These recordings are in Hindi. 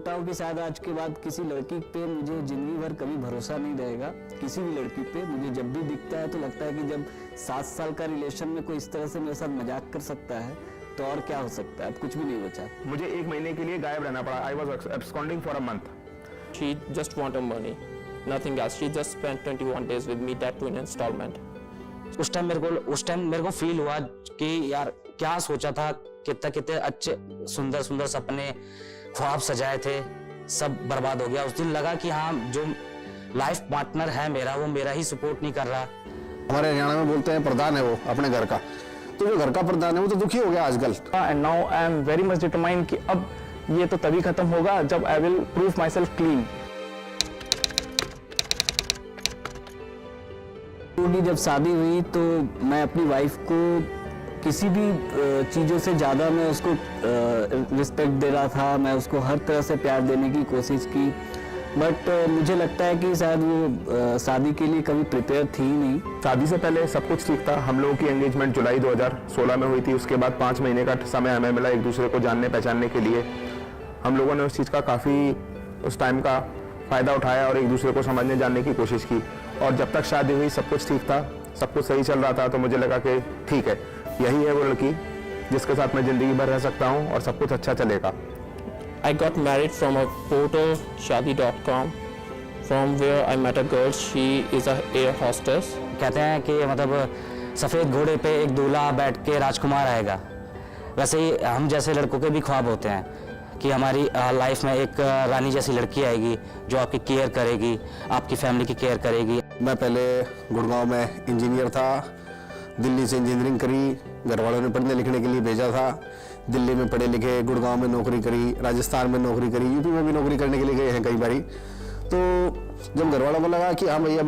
सोचता हूँ कि शायद आज के बाद किसी लड़की पे मुझे जिंदगी भर कभी भरोसा नहीं रहेगा। किसी भी लड़की पे मुझे जब भी दिखता है तो लगता है कि जब 7 साल का रिलेशन में कोई इस तरह से मेरे साथ मजाक कर सकता है तो और क्या हो सकता है। अब कुछ भी नहीं बचा। मुझे 1 महीने के लिए गायब रहना पड़ा। I was absconding for a month. She just wanted money, nothing else. She just spent 21 days with me, that too in installment. उस टाइम मेरे को फील हुआ कि यार क्या सोचा था, कितने अच्छे सुंदर सुंदर सपने ख्वाब सजाए थे, सब बर्बाद हो गया। उस दिन लगा कि हाँ, जो लाइफ पार्टनर है मेरा, वो मेरा ही सपोर्ट नहीं कर रहा। हमारे हरियाणा में बोलते हैं प्रधान है वो अपने घर का, तो जो घर का प्रधान है वो तो दुखी हो गया आजकल। And now I am very much determined कि अब ये तो तभी खत्म होगा जब I will prove my self clean. जब शादी हुई तो मैं अपनी वाइफ को किसी भी चीज़ों से ज़्यादा मैं उसको रिस्पेक्ट दे रहा था। मैं उसको हर तरह से प्यार देने की कोशिश की, बट मुझे लगता है कि शायद वो शादी के लिए कभी प्रिपेयर थी ही नहीं। शादी से पहले सब कुछ ठीक था। हम लोगों की एंगेजमेंट जुलाई 2016 में हुई थी। उसके बाद 5 महीने का समय हमें मिला एक दूसरे को जानने पहचानने के लिए। हम लोगों ने उस चीज़ का काफ़ी उस टाइम का फ़ायदा उठाया और एक दूसरे को समझने जानने की कोशिश की। और जब तक शादी हुई सब कुछ ठीक था, सब कुछ सही चल रहा था, तो मुझे लगा कि ठीक है, यही है वो लड़की जिसके साथ मैं ज़िंदगी भर रह सकता हूँ और सब कुछ अच्छा चलेगा। I got married from a portal, Shaadi.com, from where I met a girl. She is a air hostess. कहते हैं कि मतलब सफ़ेद घोड़े पे एक दूल्हा बैठ के राजकुमार आएगा, वैसे ही हम जैसे लड़कों के भी ख्वाब होते हैं कि हमारी लाइफ में एक रानी जैसी लड़की आएगी जो आपकी केयर करेगी, आपकी फैमिली की केयर करेगी। मैं पहले गुड़गांव में इंजीनियर था, दिल्ली से इंजीनियरिंग करी, घर वालों ने पढ़ने लिखने के लिए भेजा था। दिल्ली में पढ़े लिखे, गुड़गांव में नौकरी करी, राजस्थान में नौकरी करी, यूपी में भी नौकरी करने के लिए गए हैं कई बारी। तो जब घर वालों को लगा कि हाँ भाई अब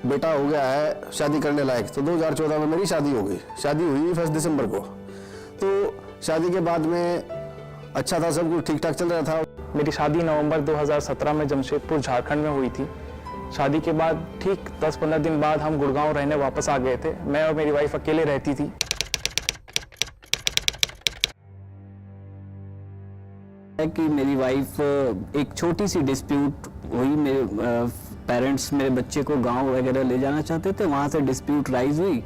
बेटा हो गया है शादी करने लायक, तो 2014 में मेरी शादी हो गई। शादी हुई 1 दिसंबर को। तो शादी के बाद में अच्छा था, सब कुछ ठीक ठाक चल रहा था। मेरी शादी नवंबर 2017 में जमशेदपुर झारखंड में हुई थी। शादी के बाद ठीक 10-15 दिन बाद हम गुड़गांव रहने वापस आ गए थे। मैं और मेरी वाइफ अकेले रहती थी। कि मेरी वाइफ एक छोटी सी डिस्प्यूट हुई, मेरे पेरेंट्स मेरे बच्चे को गांव वगैरह ले जाना चाहते थे, वहाँ से डिस्प्यूट राइज हुई,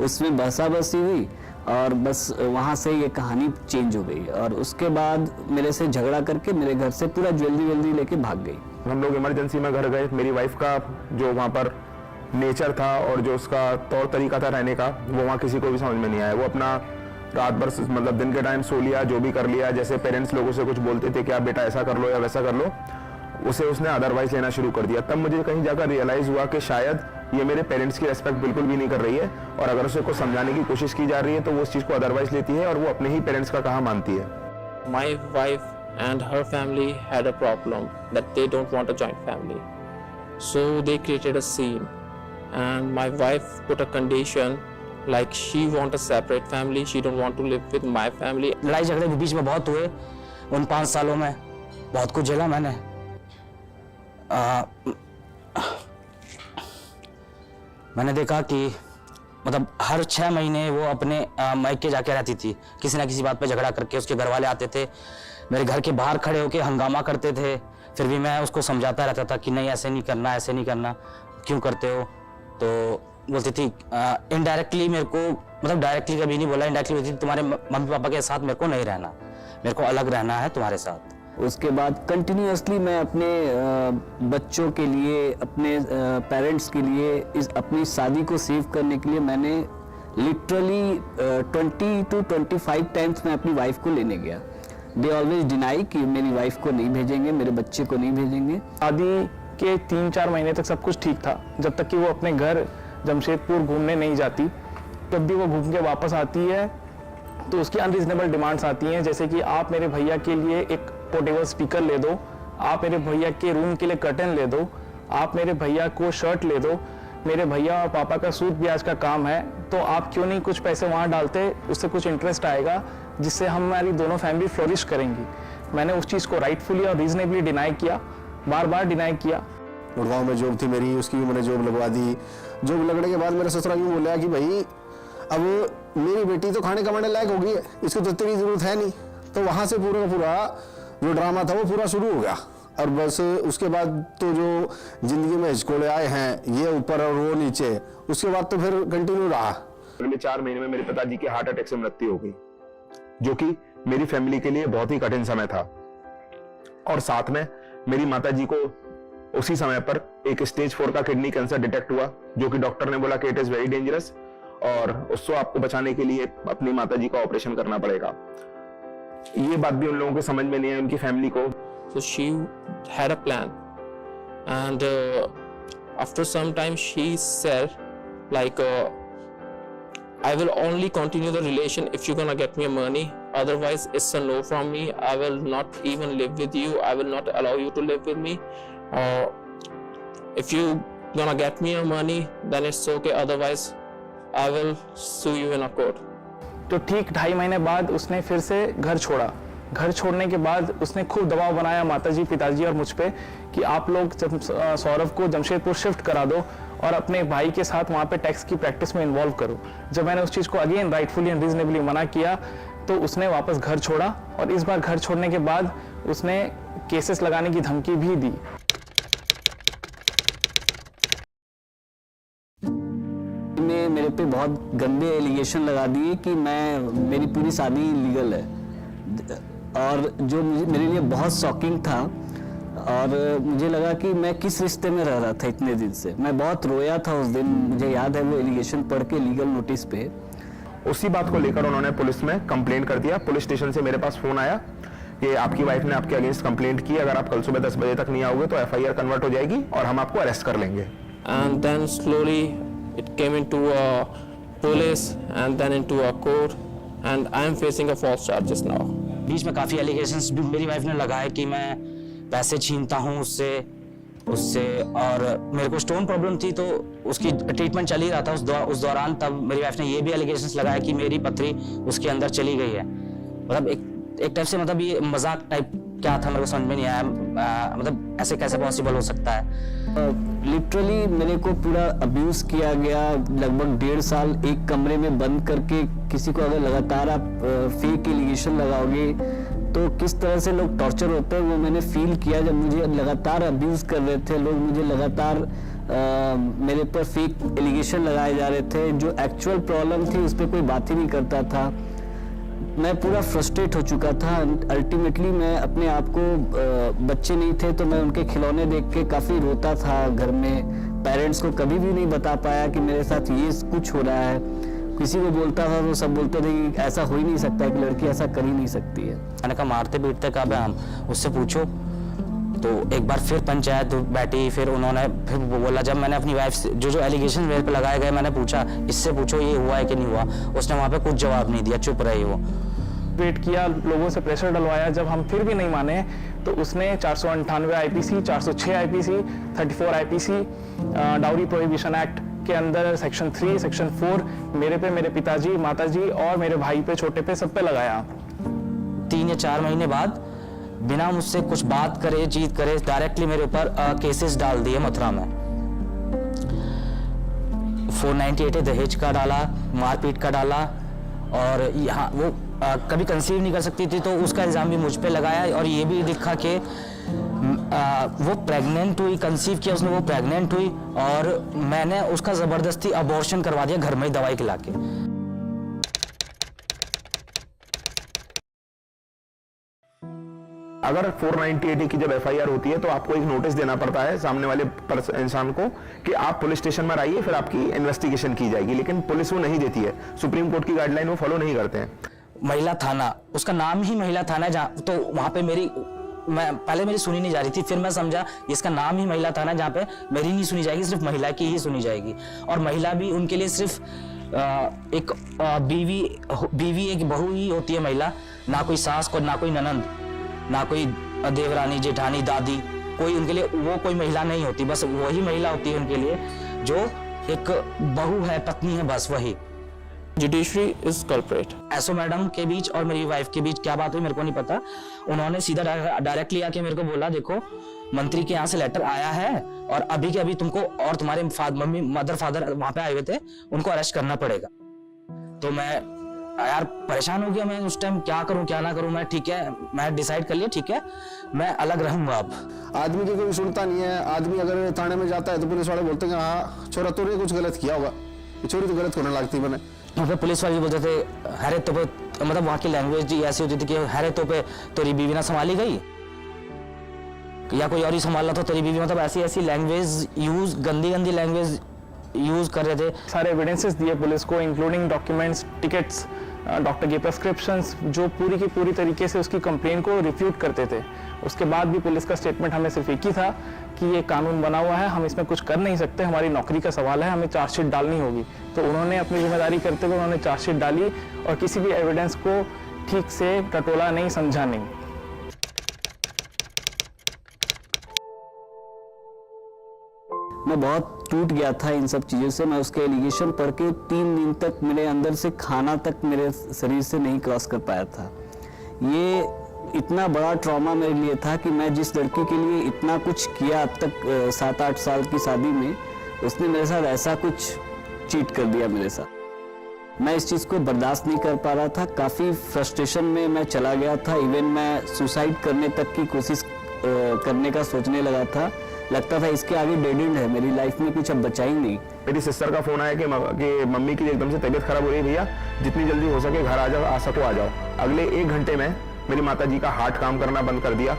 उसमें बसाबसी हुई और बस वहाँ से ये कहानी चेंज हो गई। और उसके बाद मेरे से झगड़ा करके मेरे घर से पूरा ज्वेलरी लेके भाग गई। हम लोग इमरजेंसी में घर गए। मेरी वाइफ का जो वहाँ पर नेचर था और जो उसका तौर तरीका था रहने का, वो वहाँ किसी को भी समझ में नहीं आया। वो अपना रात भर मतलब दिन के टाइम सो लिया, जो भी कर लिया। जैसे पेरेंट्स लोगों से कुछ बोलते थे कि आप बेटा ऐसा कर लो या वैसा कर लो, उसे उसने अदरवाइज लेना शुरू कर दिया। तब मुझे कहीं जाकर रियलाइज़ हुआ कि शायद ये मेरे पेरेंट्स की रेस्पेक्ट बिल्कुल भी नहीं कर रही है, और अगर उसे कुछ समझाने की कोशिश की जा रही है तो वो उस चीज़ को अदरवाइज लेती है और वो अपने ही पेरेंट्स का कहा मानती है। My wife and her family had a problem that they don't want a joint family. So they created a scene and my wife put a condition like she want a separate family, she don't want to live with my family. लड़ाई झगड़े भी बीच में बहुत हुए। उन 5 सालों में बहुत कुछ झेला मैंने। मैंने देखा कि मतलब हर 6 महीने वो अपने मायके जाके रहती थी, किसी ना किसी बात पे झगड़ा करके। उसके घर वाले आते थे, मेरे घर के बाहर खड़े होके हंगामा करते थे, फिर भी मैं उसको समझाता रहता था कि नहीं ऐसे नहीं करना, ऐसे नहीं करना, क्यों करते हो। तो बोलती थी इनडायरेक्टली मेरे को, मतलब डायरेक्टली कभी नहीं बोला, इनडायरेक्टली बोलती थी तुम्हारे मम्मी पापा के साथ मेरे को नहीं रहना, मेरे को अलग रहना है तुम्हारे साथ। उसके बाद कंटिन्यूअसली मैं अपने बच्चों के लिए, अपने पेरेंट्स के लिए, इस अपनी शादी को सेव करने के लिए मैंने लिटरली 20 to 25 टाइम्स मैं अपनी वाइफ को लेने गया। दे ऑलवेज डिनाई कि मेरी वाइफ को नहीं भेजेंगे, मेरे बच्चे को नहीं भेजेंगे। शादी के 3-4 महीने तक सब कुछ ठीक था, जब तक कि वो अपने घर जमशेदपुर घूमने नहीं जाती। जब भी वो घूम के वापस आती है तो उसकी अनरीजनेबल डिमांड्स आती हैं, जैसे कि आप मेरे भैया के लिए एक पोर्टेबल स्पीकर ले दो, आप मेरे भैया के रूम के लिए कर्टन ले दो, आप मेरे भैया को शर्ट ले दो, मेरे भैया और पापा का सूद ब्याज का काम है, तो आप क्यों नहीं कुछ पैसे वहाँ डालते, उससे कुछ इंटरेस्ट आएगा जिससे हमारी दोनों फैमिली फ्लोरिश करेंगी। मैंने उस चीज़ को राइटफुली और रीजनेबली डिनाई किया, बार बार डिनाई किया। गुड़गांव में जॉब थी मेरी, उसकी भी मैंने जॉब लगवा दी। जॉब लगने के बाद मेरा ससुरा यूँ बोला कि भाई अब मेरी बेटी तो खाने कमाने लायक हो गई है, इसको तो तेरी जरूरत है नहीं। तो वहाँ से पूरा जो ड्रामा था वो पूरा शुरू हो गया। और बस उसके बाद तो जो जिंदगी में हिचकोड़े आए हैं, ये ऊपर और वो नीचे, उसके बाद तो फिर कंटिन्यू रहा। अगले 4 महीने में मेरे पिताजी की हार्ट अटैक से मृत्यु हो गई, जो कि मेरी फैमिली के लिए बहुत ही कठिन समय था। और साथ में मेरी माताजी को उसी समय पर एक स्टेज 4 का किडनी कैंसर डिटेक्ट हुआ, जो कि डॉक्टर ने बोला कि इट इज वेरी डेंजरस और उसको आपको बचाने के लिए अपनी माताजी का ऑपरेशन करना पड़ेगा। ये बात भी उन लोगों को समझ में नहीं आई, उनकी फैमिली को। So she had a plan, and after some time she said like I will only continue the relation if you're gonna get me money, otherwise it's a no from me. I will not even live with you, I will not allow you to live with me. If you gonna get me your money then it's okay, otherwise I will sue you in a court. तो ठीक 2.5 महीने बाद उसने फिर से घर छोड़ा। घर छोड़ने के बाद उसने खूब दबाव बनाया माताजी, पिताजी और मुझ पे कि आप लोग सौरभ को जमशेदपुर शिफ्ट करा दो और अपने भाई के साथ वहाँ पे टैक्स की प्रैक्टिस में इन्वॉल्व करो। जब मैंने उस चीज़ को अगेन राइटफुली एंड रीजनेबली मना किया तो उसने वापस घर छोड़ा, और इस बार घर छोड़ने के बाद उसने केसेस लगाने की धमकी भी दी। मेरे पे बहुत गंदे एलिगेशन लगा दिए कि मेरी पूरी शादी इलीगल है, और जो मेरे लिए बहुत शॉकिंग था। और मुझे लगा कि मैं किस रिश्ते में रह रहा था इतने दिन से। मैं बहुत रोया था उस दिन, मुझे याद है वो एलिगेशन पढ़ के लीगल नोटिस पे। उसी बात को लेकर उन्होंने पुलिस में कंप्लेंट कर दिया। पुलिस स्टेशन से मेरे पास फोन आया कि आपकी वाइफ ने आपके अगेंस्ट कंप्लेंट की, अगर आप कल सुबह 10 बजे तक नहीं आओगे तो FIR कन्वर्ट हो जाएगी और हम आपको अरेस्ट कर लेंगे। And then slowly it came into a police and then into a court, and I am facing a false charges now. बीच में काफ़ी एलिगेशंस भी मेरी वाइफ ने लगाए कि मैं पैसे छीनता हूँ उससे और मेरे को स्टोन प्रॉब्लम थी तो उसकी ट्रीटमेंट चल ही रहा था उस दौरान। तब मेरी वाइफ ने ये भी एलिगेशंस लगाया कि मेरी पथरी उसके अंदर चली गई है। मतलब एक टाइप से, मतलब ये मजाक टाइप क्या था मेरे को समझ में नहीं आया। मतलब ऐसे कैसे पॉसिबल हो सकता है। लिटरली मेरे को पूरा अब्यूज किया गया। लगभग 1.5 साल एक कमरे में बंद करके, किसी को अगर लगातार आप फेक एलिगेशन लगाओगे तो किस तरह से लोग टॉर्चर होते हैं वो मैंने फील किया। जब मुझे लगातार अब्यूज कर रहे थे लोग, मुझे लगातार मेरे पर फेक एलिगेशन लगाए जा रहे थे, जो एक्चुअल प्रॉब्लम थी उस पर कोई बात ही नहीं करता था। मैं पूरा फ्रस्ट्रेट हो चुका था। अल्टीमेटली मैं अपने आप को, बच्चे नहीं थे तो मैं उनके खिलौने देख के काफ़ी रोता था घर में। पेरेंट्स को कभी भी नहीं बता पाया कि मेरे साथ ये कुछ हो रहा है। किसी को बोलता था तो सब बोलते थे कि ऐसा हो ही नहीं सकता, एक लड़की ऐसा कर ही नहीं सकती है। मैंने कहा मारते पीटते कब है हम, उससे पूछो। तो एक बार फिर पंचायत बैठी, फिर उन्होंने फिर बोला, जब मैंने अपनी वाइफ से जो एलिगेशन मेरे पे लगाए गए मैंने पूछा इससे पूछो ये हुआ है कि नहीं हुआ, उसने वहाँ पे कुछ जवाब नहीं दिया, चुप रही वो। वेट किया, लोगों से प्रेशर डलवाया। जब हम फिर भी नहीं माने तो उसने 498 IPC, 406 IPC, 34 IPC, dowry prohibition act के अंदर सेक्शन 3, सेक्शन 4 मेरे पे, मेरे पिताजी, माताजी और मेरे भाई पे, छोटे पे, सब पे लगाया। 3 या 4 महीने बाद बिना मुझसे कुछ बात करे, जीत करे, डायरेक्टली मेरे ऊपर केसेस डाल दिए मथुरा में। 498 दहेज का डाला, मारपीट का डाला, और यहाँ वो कभी कंसीव नहीं कर सकती थी तो उसका इल्जाम भी मुझ पे लगाया। और ये भी दिखा कि वो प्रेग्नेंट हुई, कंसीव किया उसने, वो प्रेग्नेंट हुई और मैंने उसका जबरदस्ती अबॉर्शन करवा दिया घर में ही दवाई खिला के। अगर 498 की जब FIR होती है तो आपको एक नोटिस देना पड़ता है सामने वाले इंसान को कि आप पुलिस स्टेशन में आइए, फिर आपकी इन्वेस्टिगेशन की जाएगी। लेकिन पुलिस वो नहीं देती है, सुप्रीम कोर्ट की गाइडलाइन वो फॉलो नहीं करते हैं। महिला थाना, उसका नाम ही महिला थाना है, जहाँ तो वहाँ पे पहले मेरी सुनी नहीं जा रही थी, फिर मैं समझा इसका नाम ही महिला थाना है, जहाँ पे मेरी नहीं सुनी जाएगी, सिर्फ महिला की ही सुनी जाएगी। और महिला भी उनके लिए सिर्फ एक बीवी एक बहू ही होती है महिला, ना कोई सास को, ना कोई ननंद, ना कोई देवरानी, जेठानी, दादी, कोई उनके लिए वो कोई महिला नहीं होती। बस वही महिला होती है उनके लिए जो एक बहू है, पत्नी है, बस वही। Judiciary is culprit. SO madam के बीच और मेरी वाइफ के बीच क्या बात हुई मेरे को नहीं पता। उन्होंने सीधा डायरेक्टली आके मेरे को बोला, देखो मंत्री के यहाँ से लेटर आया है और अभी के अभी तुमको और तुम्हारे मदर फादर वहां पे आए हुए थे, उनको अरेस्ट करना पड़ेगा। तो मैं यार परेशान हो गया मैं उस टाइम, क्या करूं क्या ना करूं मैं। ठीक है, मैं डिसाइड कर लिया, ठीक है मैं अलग रहूंगा अब। आदमी की कोई सुनता नहीं है। आदमी अगर थाने में जाता है तो पुलिस वाले बोलते हैं हाँ छोरा तूने कुछ गलत किया होगा, ये छोरी तो गलत करने लगती मैंने। वहाँ पे पुलिस वाले बोलते थे हरे तो पे, मतलब वहाँ की लैंग्वेज ऐसी होती थी कि हरे तो पे तेरी बीवी ना संभाली गई या कोई और ही संभाल रहा था तेरी बीवी, मतलब ऐसी ऐसी लैंग्वेज यूज, गंदी गंदी लैंग्वेज यूज कर रहे थे। सारे एविडेंसेस दिए पुलिस को, इंक्लूडिंग डॉक्यूमेंट्स, टिकट्स, डॉक्टर की प्रेस्क्रिप्शंस, जो पूरी की पूरी तरीके से उसकी कंप्लेन को रिफ्यूट करते थे। उसके बाद भी पुलिस का स्टेटमेंट हमें सिर्फ एक ही था कि ये कानून बना हुआ है, हम इसमें कुछ कर नहीं सकते, हमारी नौकरी का सवाल है, हमें चार्जशीट डालनी होगी। तो उन्होंने अपनी जिम्मेदारी करते हुए उन्होंने चार्जशीट डाली और किसी भी एविडेंस को ठीक से टटोला नहीं, समझा नहीं। मैं बहुत टूट गया था इन सब चीज़ों से। मैं उसके एलिगेशन पढ़ के 3 दिन तक मेरे अंदर से खाना तक मेरे शरीर से नहीं क्रॉस कर पाया था। ये इतना बड़ा ट्रॉमा मेरे लिए था कि मैं जिस लड़की के लिए इतना कुछ किया अब तक 7-8 साल की शादी में, उसने मेरे साथ ऐसा कुछ चीट कर दिया मेरे साथ। मैं इस चीज़ को बर्दाश्त नहीं कर पा रहा था। काफ़ी फ्रस्ट्रेशन में मैं चला गया था। इवन मैं सुसाइड करने तक की कोशिश करने का सोचने लगा था। लगता था इसके आगे डेड एंड है, मेरी लाइफ में कुछ अब बचा ही नहीं। मेरी सिस्टर का फोन आया कि मम्मी की एकदम से तबीयत खराब हो रही है, भैया जितनी जल्दी हो सके घर आ जाओ, आ सको आ जाओ। अगले 1 घंटे में मेरी माताजी का हार्ट काम करना बंद कर दिया,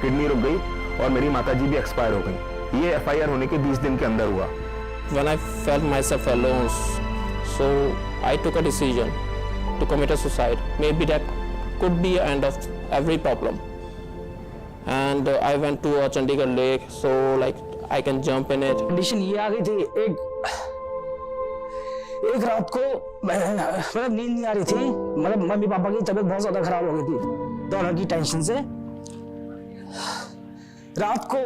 किडनी रुक गई और मेरी माताजी भी एक्सपायर हो गई। ये FIR होने के 20 दिन के अंदर हुआ। When I felt myself alone, so I took a decision to commit a suicide. Maybe that could be the end of every problem. And I went to a Chandigarh lake, so like I can jump in it. Condition ये आ गई थी, एक रात को मतलब नींद नहीं आ रही थी, मतलब मम्मी पापा की तबीयत बहुत ज्यादा खराब हो गई थी दोनों की टेंशन से। रात को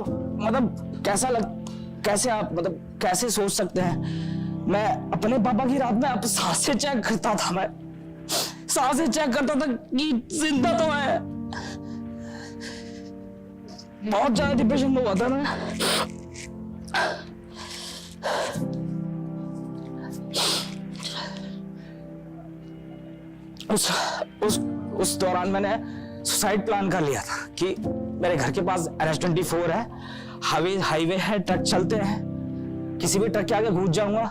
मतलब कैसे आप मतलब कैसे सोच सकते हैं, मैं अपने पापा की रात में अब सांसें चेक करता था, मैं सांसें चेक करता था कि जिंदा तो है। बहुत ज्यादा डिप्रेशन में हुआ था मैं। उस दौरान मैंने सुसाइड प्लान कर लिया था कि मेरे घर के पास NH-24 है, हाईवे है, ट्रक चलते हैं, किसी भी ट्रक के आगे घुस जाऊंगा।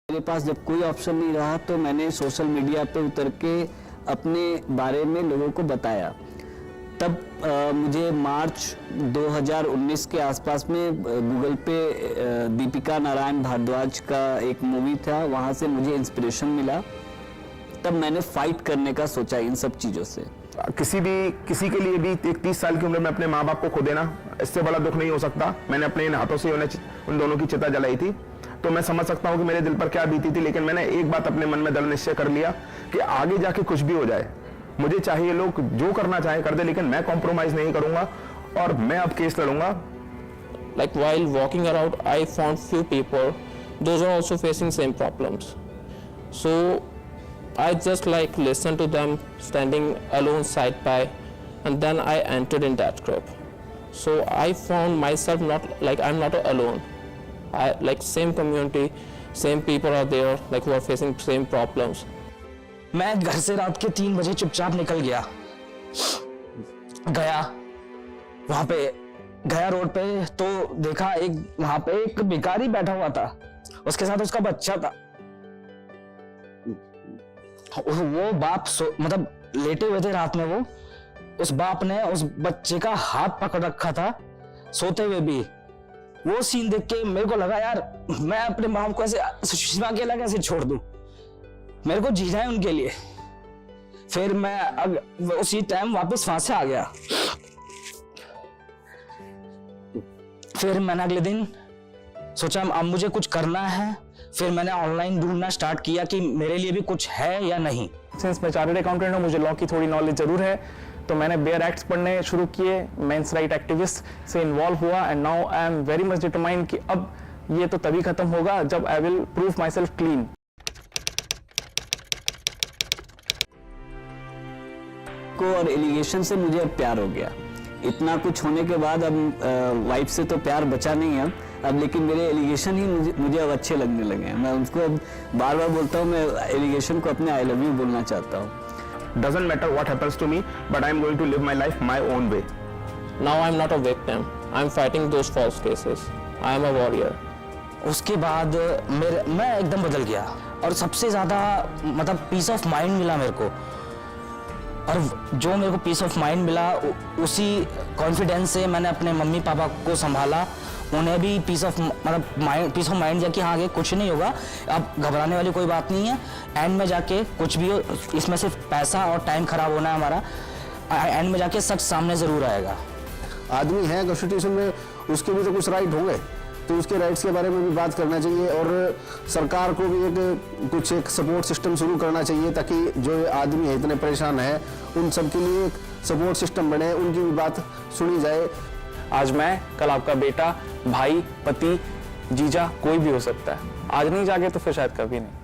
मेरे पास जब कोई ऑप्शन नहीं रहा तो मैंने सोशल मीडिया पे उतर के अपने बारे में लोगों को बताया। तब मुझे मार्च 2019 के आसपास में गूगल पे दीपिका नारायण भारद्वाज का एक मूवी था, वहाँ से मुझे इंस्पिरेशन मिला। तब मैंने फाइट करने का सोचा इन सब चीज़ों से। किसी के लिए भी 30 साल की उम्र में अपने माँ बाप को खो देना, इससे बड़ा दुख नहीं हो सकता। मैंने अपने इन हाथों से उन दोनों की चिता जलाई थी, तो मैं समझ सकता हूँ कि मेरे दिल पर क्या बीती थी। लेकिन मैंने एक बात अपने मन में दृढ़ निश्चय कर लिया कि आगे जाके कुछ भी हो जाए, मुझे चाहिए लोग जो करना चाहे कर दे, लेकिन मैं कॉम्प्रोमाइज नहीं करूंगा और मैं अब case लड़ूंगा। Like while walking around, I found few people, those are also facing same problems. So I just like listened to them standing alone side by, and then I entered in that group. So I found myself not like I'm not alone. I like same community, same people are there like who are facing same problems. मैं घर से रात के 3 बजे चुपचाप निकल गया वहां पे गया रोड पे, तो देखा वहां पे एक भिखारी बैठा हुआ था, उसके साथ उसका बच्चा था। वो बाप मतलब लेटे हुए थे रात में, वो उस बाप ने उस बच्चे का हाथ पकड़ रखा था सोते हुए भी। वो सीन देख के मेरे को लगा यार मैं अपने बाप को ऐसे सुषमा अकेला कैसे छोड़ दूं, मेरे को जीना है उनके लिए। फिर मैं उसी टाइम वापस वहां से आ गया। फिर मैंने अगले दिन सोचा अब मुझे कुछ करना है। फिर मैंने ऑनलाइन ढूंढना स्टार्ट किया कि मेरे लिए भी कुछ है या नहीं। सिंस मैं चार्टर्ड अकाउंटेंट हूँ, मुझे लॉ की थोड़ी नॉलेज जरूर है, तो मैंने बेयर एक्ट्स पढ़ने शुरू किए, मेंस राइट एक्टिविस्ट से इन्वॉल्व हुआ, and now I am very much determined कि अब ये तो तभी खत्म होगा जब I will prove my self clean. को और एलिगेशन से मुझे अब प्यार हो गया। इतना कुछ होने के बाद अब वाइफ से तो प्यार बचा नहीं अब, अब लेकिन मेरे एलिगेशन ही मुझे अब अच्छे लगने लगे हैं। मैं उसको अब बार बार बोलता हूँ, मैं एलिगेशन को अपने आई लव यू बोलना चाहता हूँ। Doesn't matter what happens to me, but I'm going to live my life my own way. Now I'm not a victim. I'm fighting those false cases. I am a warrior. उसके बाद मैं एकदम बदल गया और सबसे ज़्यादा मतलब पीस ऑफ माइंड मिला मेरे को। और जो मेरे को पीस ऑफ माइंड मिला उसी कॉन्फिडेंस से मैंने अपने मम्मी पापा को संभाला, उन्हें भी पीस ऑफ माइंड दिया कि हाँ आगे कुछ नहीं होगा, अब घबराने वाली कोई बात नहीं है। एंड में जाके कुछ भी हो, इसमें सिर्फ पैसा और टाइम खराब होना है हमारा, एंड में जाके सच सामने ज़रूर आएगा। आदमी है कॉन्स्टिट्यूशन में, उसके भी तो कुछ राइट होंगे, तो उसके राइट्स के बारे में भी बात करना चाहिए और सरकार को भी एक सपोर्ट सिस्टम शुरू करना चाहिए ताकि जो आदमी है इतने परेशान है उन सब के लिए एक सपोर्ट सिस्टम बने, उनकी भी बात सुनी जाए। आज मैं, कल आपका बेटा, भाई, पति, जीजा कोई भी हो सकता है। आज नहीं जागे तो फिर शायद कभी नहीं।